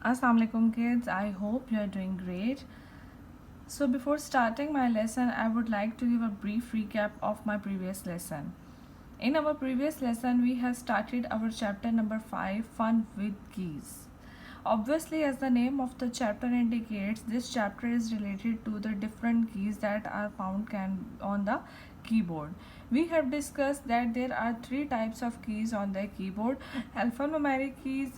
Assalamualaikum kids, I hope you are doing great. So before starting my lesson, I would like to give a brief recap of my previous lesson. In our previous lesson, we have started our chapter number 5, Fun with Keys. Obviously, as the name of the chapter indicates, this chapter is related to the different keys that are found on the keyboard. We have discussed that there are three types of keys on the keyboard: alphanumeric keys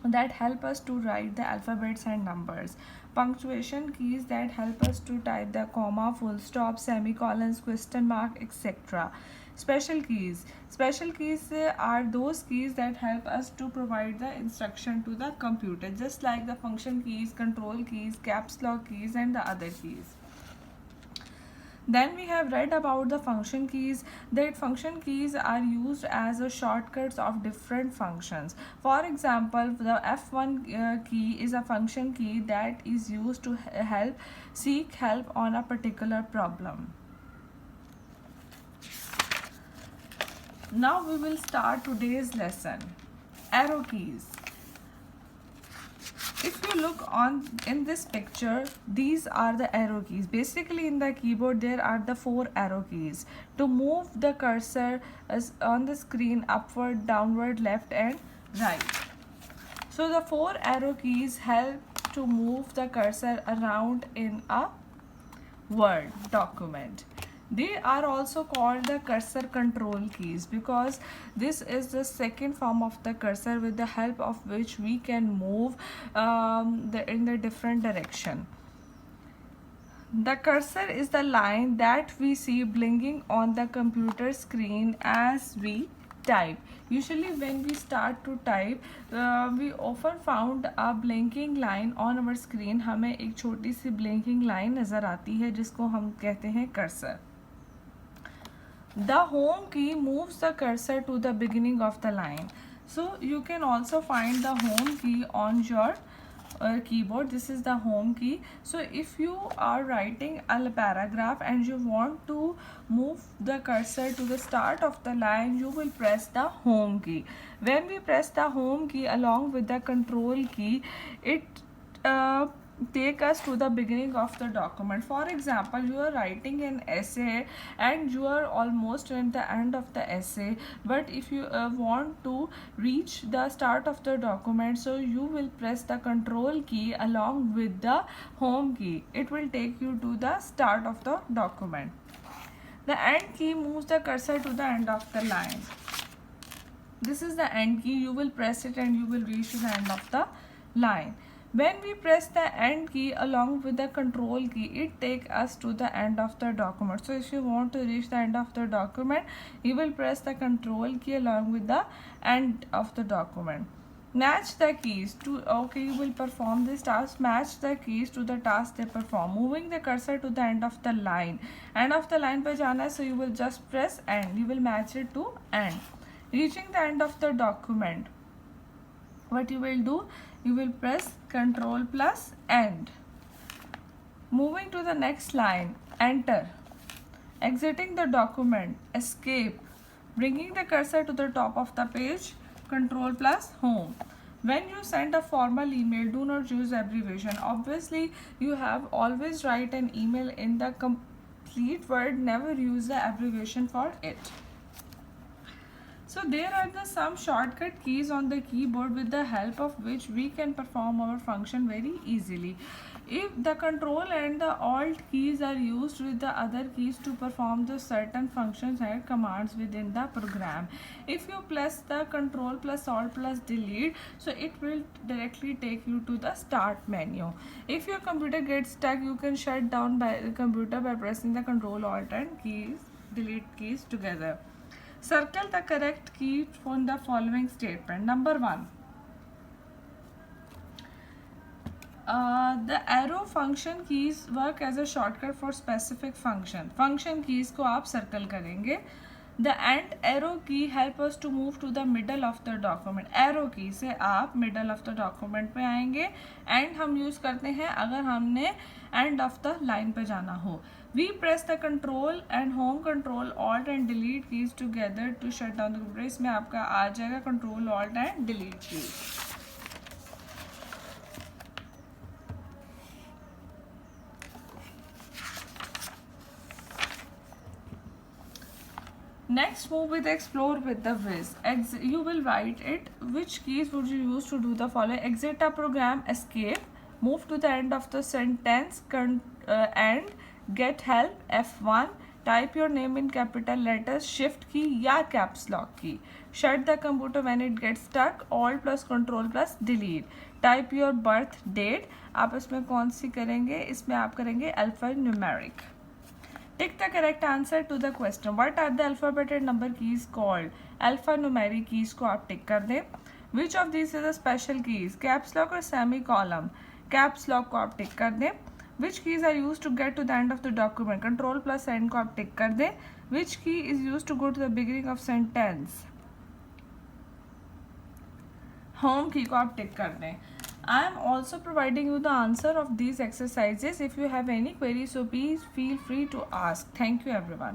that help us to write the alphabets and numbers, punctuation keys that help us to type the comma, full stop, semicolons, question mark, etc. Special keys are those keys that help us to provide the instruction to the computer, just like the function keys, control keys, caps lock keys, and the other keys. Then we have read about the function keys, that function keys are used as a shortcuts of different functions. For example, the F1 key is a function key that is used to seek help on a particular problem. Now we will start today's lesson. Arrow keys. If you look in this picture, these are the arrow keys. Basically, in the keyboard there are the 4 arrow keys to move the cursor on the screen upward, downward, left and right. So the 4 arrow keys help to move the cursor around in a Word document. They are also called the cursor control keys because this is the second form of the cursor with the help of which we can move in the different direction. The cursor is the line that we see blinking on the computer screen as we type. Usually when we start to type, we often found a blinking line on our screen. हमें एक छोटी सी blinking line नज़र आती है जिसको हम कहते हैं cursor. The home key moves the cursor to the beginning of the line. So you can also find the home key on your keyboard. This is the home key. So if you are writing a paragraph and you want to move the cursor to the start of the line, you will press the home key. When we press the home key along with the control key, it take us to the beginning of the document. For example, you are writing an essay and you are almost at the end of the essay, but if you want to reach the start of the document, so you will press the control key along with the home key. It will take you to the start of the document. The end key moves the cursor to the end of the line. This is the end key. You will press it and you will reach to the end of the line. When we press the end key along with the control key, it takes us to the end of the document. So if you want to reach the end of the document, you will press the control key along with the end of the document. Match the keys to, you will perform this task. Match the keys to the task they perform. Moving the cursor to the end of the line. End of the line पे जाना है, so you will just press end. You will match it to end. Reaching the end of the document, what you will do, you will press Ctrl plus end. Moving to the next line, enter. Exiting the document, escape. Bringing the cursor to the top of the page, Ctrl plus home. When you send a formal email, do not use abbreviation. Obviously, you have always write an email in the complete word, never use the abbreviation for it. So there are some shortcut keys on the keyboard with the help of which we can perform our function very easily. If the control and the alt keys are used with the other keys to perform the certain functions and commands within the program. If you press the control plus alt plus delete, so it will directly take you to the start menu. If your computer gets stuck, you can shut down the computer by pressing the control alt and delete keys together. Circle the correct key from the following statement. Number 1. The arrow function keys work as a shortcut for specific function. Function keys को आप circle करेंगे. The end arrow key help us to move to the middle of the document. Arrow key से आप middle of the document पे आएंगे. And हम use करते हैं अगर हमने end of the line पे जाना हो. We press the control and home, control alt and delete keys together to shut down the computer. इसमें आपका आ जाएगा control alt and delete keys. Next, move with explore with the Wiz. You will write it. Which keys would you use to do the following? Exit a program, escape, move to the end of the sentence, and get help, F1, type your name in capital letters, shift key या caps lock key, shut the computer when it gets stuck, alt plus control plus delete, type your birth date. आप इसमें कौन सी करेंगे? इसमें आप करेंगे alphanumeric. Tick the correct answer to the question. What are the alphabeted number keys called? Alphanumeric keys को आप टिक कर दें. Which of these is a special keys? Caps lock और semicolon? Caps lock को आप टिक कर दें. Which keys are used to get to the end of the document? Control plus N को आप टिक कर दें. Which key is used to go to the beginning of sentence? Home key को आप टिक कर दें. I am also providing you the answer of these exercises. If you have any queries, so please feel free to ask. Thank you everyone.